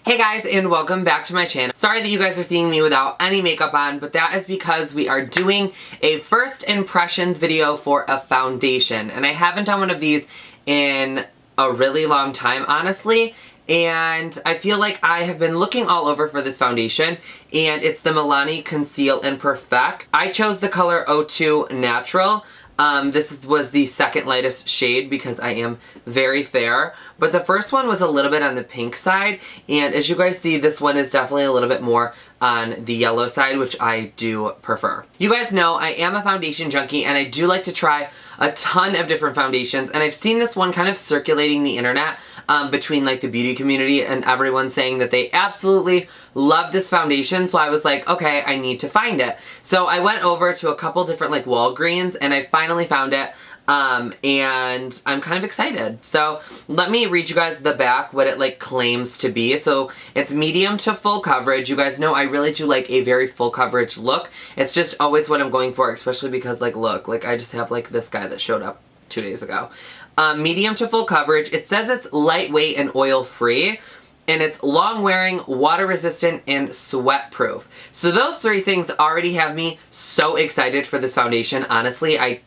Hey guys, and welcome back to my channel. Sorry that you guys are seeing me without any makeup on, but that is because we are doing a first impressions video for a foundation. And I haven't done one of these in a really long time, honestly. And I feel like I have been looking all over for this foundation, and it's the Milani Conceal and Perfect. I chose the color 02 Natural. This was the second lightest shade because I am very fair. But the first one was a little bit on the pink side, and as you guys see, this one is definitely a little bit more on the yellow side, which I do prefer. You guys know I am a foundation junkie, and I do like to try a ton of different foundations, and I've seen this one kind of circulating the internet between like the beauty community, and everyone saying that they absolutely love this foundation, so I was like, okay, I need to find it. So I went over to a couple different like Walgreens, and I finally found it. And I'm kind of excited. So let me read you guys the back, what it like claims to be. So it's medium to full coverage. You guys know I really do like a very full coverage look. It's just always what I'm going for, especially because like look, like I just have like this guy that showed up 2 days ago. Medium to full coverage. It says it's lightweight and oil free. And it's long wearing, water resistant, and sweat proof. So those three things already have me so excited for this foundation. Honestly, I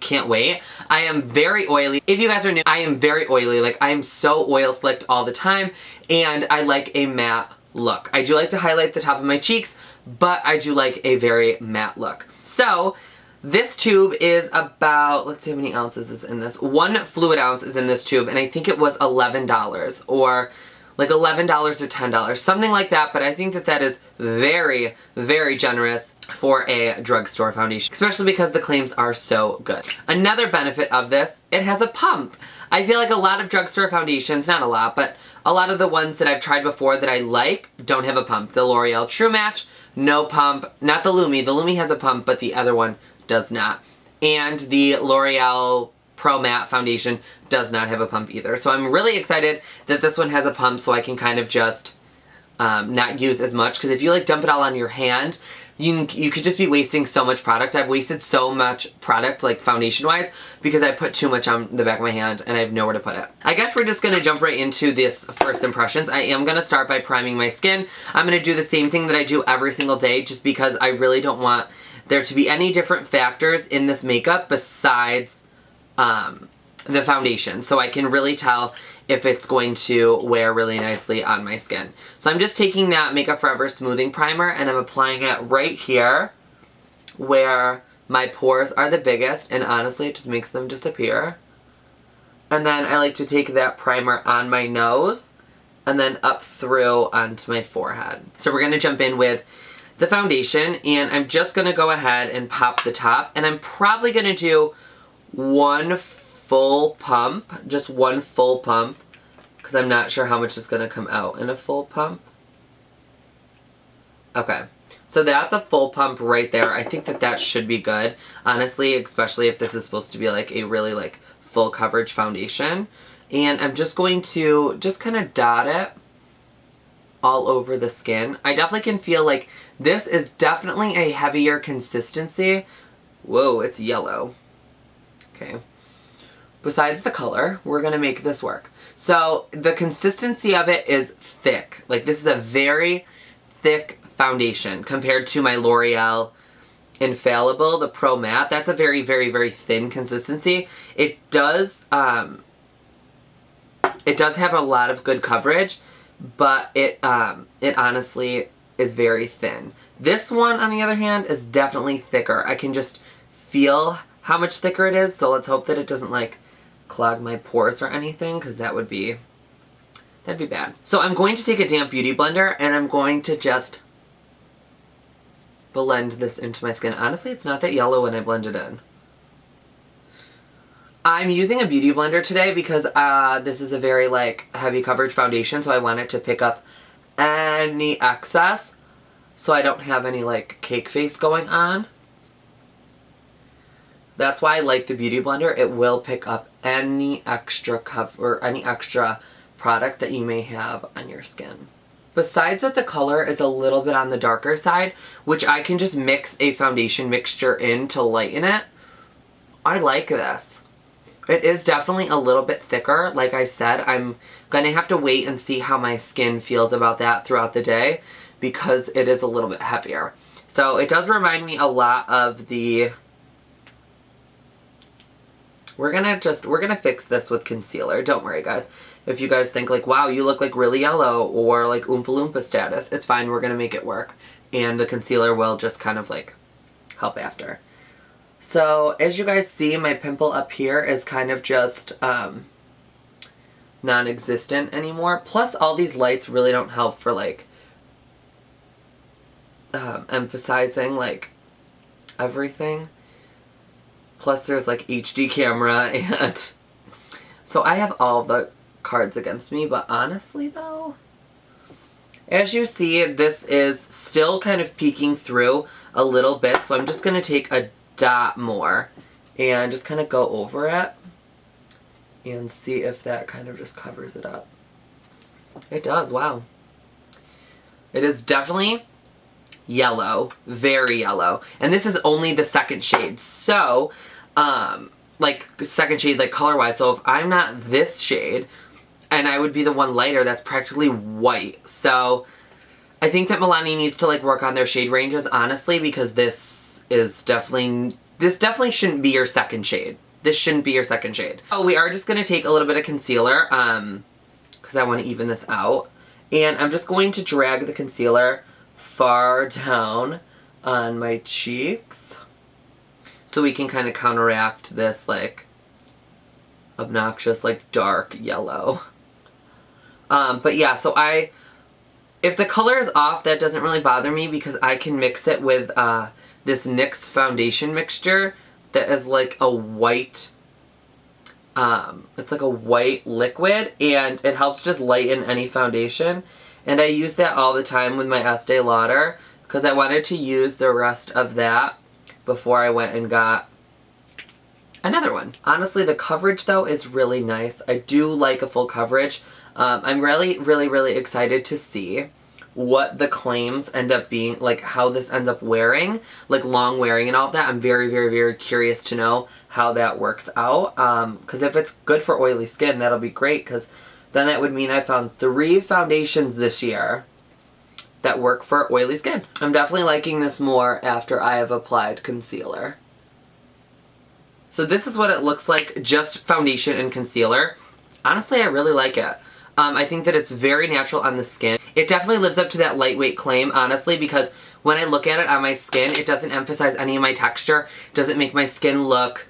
can't wait. I am very oily. If you guys are new, I am very oily. Like, I am so oil slicked all the time, and I like a matte look. I do like to highlight the top of my cheeks, but I do like a very matte look. So this tube is about, let's see how many ounces is in this. 1 fluid ounce is in this tube, and I think it was $11 or like $11 or $10, something like that, but I think that that is very, very generous for a drugstore foundation, especially because the claims are so good. Another benefit of this, it has a pump. I feel like a lot of drugstore foundations, not a lot, but a lot of the ones that I've tried before that I like don't have a pump. The L'Oreal True Match, no pump. Not the Lumi. The Lumi has a pump, but the other one does not. And the L'Oreal Pro Matte Foundation does not have a pump either. So I'm really excited that this one has a pump so I can kind of just not use as much. Because if you like dump it all on your hand, you could just be wasting so much product. I've wasted so much product, like foundation wise, because I put too much on the back of my hand and I have nowhere to put it. I guess we're just going to jump right into this first impressions. I am going to start by priming my skin. I'm going to do the same thing that I do every single day just because I really don't want there to be any different factors in this makeup besides the foundation, so I can really tell if it's going to wear really nicely on my skin. So I'm just taking that Makeup Forever Smoothing Primer and I'm applying it right here where my pores are the biggest, and honestly it just makes them disappear. And then I like to take that primer on my nose and then up through onto my forehead. So we're going to jump in with the foundation, and I'm just going to go ahead and pop the top, and I'm probably going to do one full pump, just one full pump, because I'm not sure how much is going to come out in a full pump. Okay, so that's a full pump right there. I think that that should be good, honestly, especially if this is supposed to be like a really like full coverage foundation. And I'm just going to just kind of dot it all over the skin. I definitely can feel like this is definitely a heavier consistency. Whoa, it's yellow. Okay. Besides the color, we're going to make this work. So the consistency of it is thick. Like, this is a very thick foundation compared to my L'Oreal Infallible, the Pro Matte. That's a very, very, very thin consistency. It does have a lot of good coverage, but it honestly is very thin. This one, on the other hand, is definitely thicker. I can just feel how much thicker it is, so let's hope that it doesn't like clog my pores or anything, because that'd be bad. So I'm going to take a damp beauty blender and I'm going to just blend this into my skin. Honestly, it's not that yellow when I blend it in. I'm using a beauty blender today because this is a very like heavy coverage foundation, so I want it to pick up any excess so I don't have any like cake face going on. That's why I like the beauty blender. It will pick up any extra cover or any extra product that you may have on your skin. Besides that the color is a little bit on the darker side, which I can just mix a foundation mixture in to lighten it, I like this. It is definitely a little bit thicker. Like I said, I'm gonna have to wait and see how my skin feels about that throughout the day because it is a little bit heavier. So it does remind me a lot of the... We're gonna fix this with concealer. Don't worry, guys. If you guys think like, wow, you look like really yellow or like Oompa Loompa status, it's fine. We're gonna make it work. And the concealer will just kind of like help after. So as you guys see, my pimple up here is kind of just non-existent anymore. Plus all these lights really don't help for like emphasizing like everything. Plus there's like HD camera and so I have all the cards against me, but honestly though, as you see, this is still kind of peeking through a little bit, so I'm just going to take a dot more and just kind of go over it and see if that kind of just covers it up. It does, wow. It is definitely yellow, very yellow, and this is only the second shade, so like second shade like color wise, so if I'm not this shade and I would be the one lighter, that's practically white. So I think that Milani needs to like work on their shade ranges, honestly, because this definitely shouldn't be your second shade. This shouldn't be your second shade. Oh, we are just gonna take a little bit of concealer because I want to even this out, and I'm just going to drag the concealer far down on my cheeks so we can kind of counteract this like obnoxious like dark yellow. But yeah, so if the color is off, that doesn't really bother me because I can mix it with this NYX foundation mixture that is like a white, it's like a white liquid, and it helps just lighten any foundation. And I use that all the time with my Estee Lauder because I wanted to use the rest of that before I went and got another one. Honestly, the coverage though is really nice. I do like a full coverage. I'm really excited to see what the claims end up being, like how this ends up wearing, like long wearing and all of that. I'm very curious to know how that works out. Because if it's good for oily skin, that'll be great, because then that would mean I found 3 foundations this year that work for oily skin. I'm definitely liking this more after I have applied concealer. So this is what it looks like, just foundation and concealer. Honestly, I really like it. I think that it's very natural on the skin. It definitely lives up to that lightweight claim, honestly, because when I look at it on my skin, it doesn't emphasize any of my texture. It doesn't make my skin look,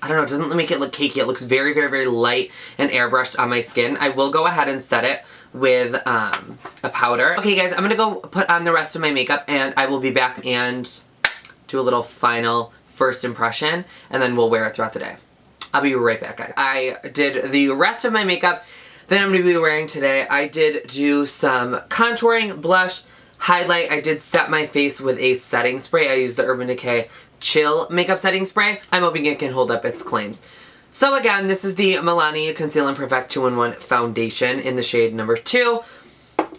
I don't know, it doesn't make it look cakey. It looks very light and airbrushed on my skin. I will go ahead and set it with a powder. Okay guys, I'm gonna go put on the rest of my makeup and I will be back and do a little final first impression and then we'll wear it throughout the day. I'll be right back, guys. I did the rest of my makeup that I'm going to be wearing today. I did do some contouring, blush, highlight. I did set my face with a setting spray. I used the Urban Decay Chill makeup setting spray. I'm hoping it can hold up its claims. So again, this is the Milani Conceal and Perfect 2-in-1 Foundation in the shade number 2.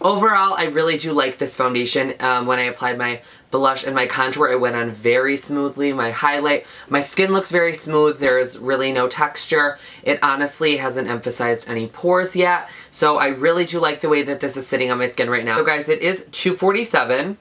Overall, I really do like this foundation. When I applied my blush and my contour, it went on very smoothly. My highlight, my skin looks very smooth. There's really no texture. It honestly hasn't emphasized any pores yet. So I really do like the way that this is sitting on my skin right now. So guys, it is 2:47,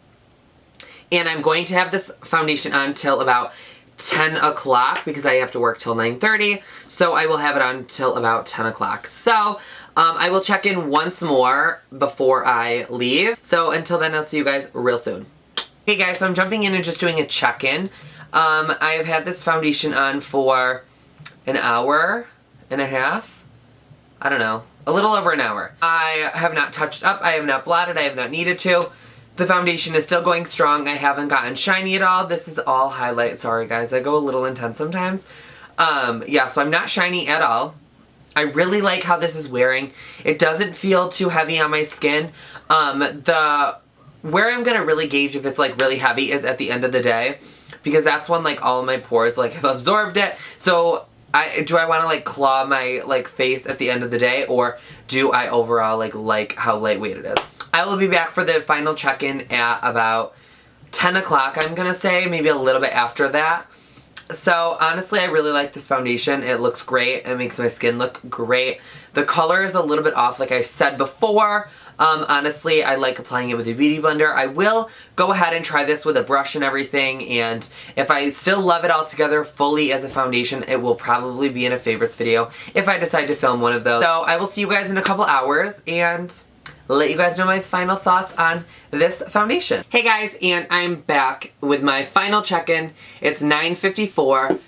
and I'm going to have this foundation on till about 10 o'clock because I have to work till 9:30. So I will have it on till about 10 o'clock. So I will check in once more before I leave. So until then, I'll see you guys real soon. Hey guys, so I'm jumping in and just doing a check-in. I've had this foundation on for an hour and a half. I don't know, a little over an hour. I have not touched up, I have not blotted, I have not needed to. The foundation is still going strong. I haven't gotten shiny at all. This is all highlight. Sorry guys, I go a little intense sometimes. Yeah, so I'm not shiny at all. I really like how this is wearing. It doesn't feel too heavy on my skin. Where I'm gonna really gauge if it's like really heavy is at the end of the day, because that's when like all of my pores like have absorbed it. So do I want to like claw my like face at the end of the day, or do I overall like how lightweight it is? I will be back for the final check-in at about 10 o'clock, I'm gonna say, maybe a little bit after that. So honestly, I really like this foundation. It looks great. It makes my skin look great. The color is a little bit off, like I said before. Honestly, I like applying it with a beauty blender. I will go ahead and try this with a brush and everything, and if I still love it all together fully as a foundation, it will probably be in a favorites video if I decide to film one of those. So I will see you guys in a couple hours, and let you guys know my final thoughts on this foundation. Hey guys, and I'm back with my final check-in. It's 9:54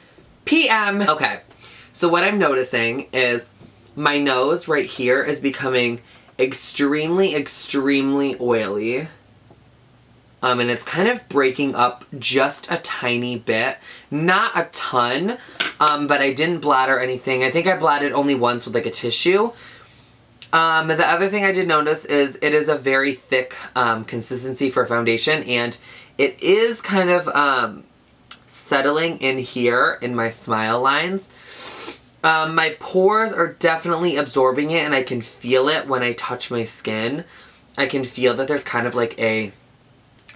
p.m. Okay, so what I'm noticing is my nose right here is becoming extremely, extremely oily. And it's kind of breaking up just a tiny bit. Not a ton, but I didn't blot or anything. I think I blotted only once with like a tissue. The other thing I did notice is it is a very thick consistency for foundation, and it is kind of settling in here in my smile lines. My pores are definitely absorbing it, and I can feel it when I touch my skin. I can feel that there's kind of like a,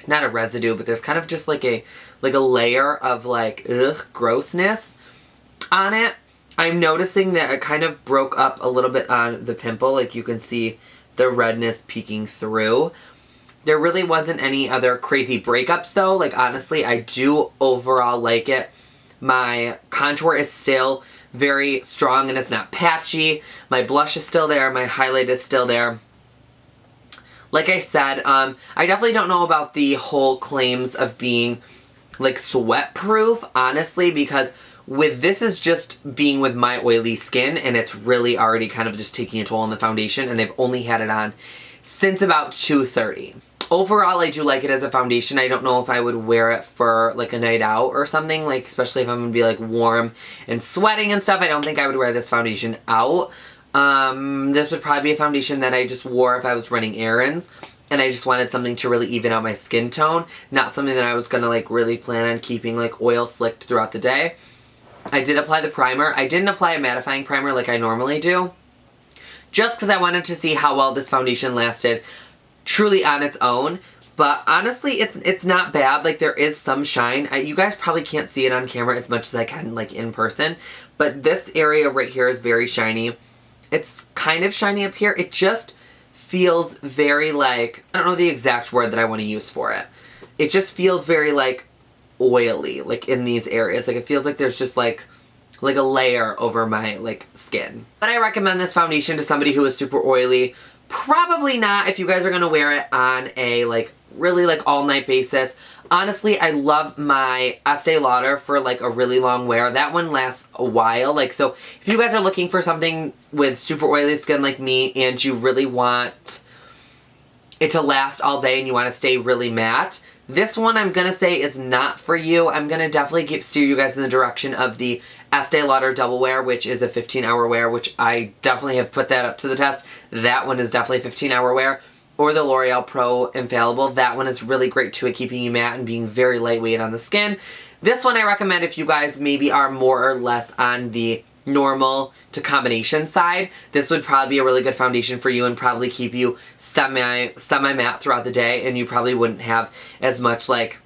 not a residue, but there's kind of just like a layer of like, grossness on it. I'm noticing that it kind of broke up a little bit on the pimple. Like you can see the redness peeking through. There really wasn't any other crazy breakups though. Like honestly, I do overall like it. My contour is still very strong and it's not patchy. My blush is still there. My highlight is still there. Like I said, I definitely don't know about the whole claims of being like sweat proof, honestly, because with this is just being with my oily skin, and it's really already kind of just taking a toll on the foundation, and I've only had it on since about 2:30. Overall, I do like it as a foundation. I don't know if I would wear it for like a night out or something, like especially if I'm gonna be like warm and sweating and stuff. I don't think I would wear this foundation out. This would probably be a foundation that I just wore if I was running errands and I just wanted something to really even out my skin tone, not something that I was gonna like really plan on keeping like oil slicked throughout the day. I did apply the primer. I didn't apply a mattifying primer like I normally do, just because I wanted to see how well this foundation lasted truly on its own. But honestly, it's not bad. Like there is some shine. You guys probably can't see it on camera as much as I can like in person, but this area right here is very shiny. It's kind of shiny up here. It just feels very like, I don't know the exact word that I want to use for it. It just feels very like oily, like in these areas. Like it feels like there's just like a layer over my like skin. But I recommend this foundation to somebody who is super oily. Probably not if you guys are gonna wear it on a like really like all night basis. Honestly, I love my Estee Lauder for like a really long wear. That one lasts a while. Like, so if you guys are looking for something with super oily skin like me and you really want it to last all day and you want to stay really matte, this one I'm gonna say is not for you. I'm gonna definitely steer you guys in the direction of the Estee Lauder Double Wear, which is a 15-hour wear, which I definitely have put that up to the test. That one is definitely a 15-hour wear. Or the L'Oreal Pro Infallible. That one is really great too at keeping you matte and being very lightweight on the skin. This one I recommend if you guys maybe are more or less on the normal to combination side. This would probably be a really good foundation for you and probably keep you semi-matte throughout the day, and you probably wouldn't have as much like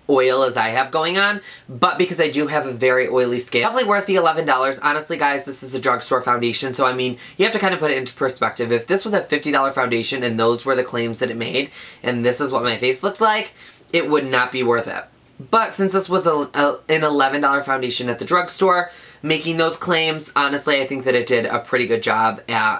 oil as I have going on, but because I do have a very oily skin, definitely worth the $11. Honestly guys, this is a drugstore foundation, so I mean, you have to kind of put it into perspective. If this was a $50 foundation and those were the claims that it made, and this is what my face looked like, it would not be worth it. But since this was an $11 foundation at the drugstore, making those claims, honestly, I think that it did a pretty good job at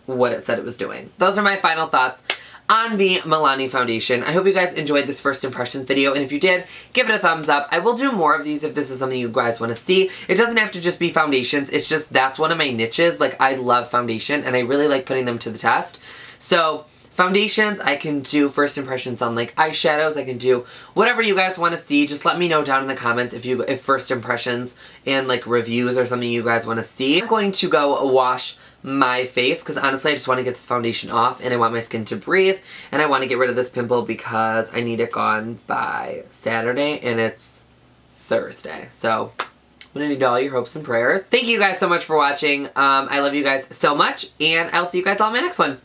what it said it was doing. Those are my final thoughts on the Milani foundation. I hope you guys enjoyed this first impressions video, and if you did, give it a thumbs up. I will do more of these if this is something you guys want to see. It doesn't have to just be foundations, it's just that's one of my niches. Like, I love foundation, and I really like putting them to the test. So, foundations, I can do first impressions on like eyeshadows, I can do whatever you guys want to see. Just let me know down in the comments if first impressions and like reviews are something you guys want to see. I'm going to go wash my face because honestly I just want to get this foundation off and I want my skin to breathe and I want to get rid of this pimple because I need it gone by Saturday and it's Thursday. So I'm gonna need all your hopes and prayers. Thank you guys so much for watching. I love you guys so much and I'll see you guys all in my next one.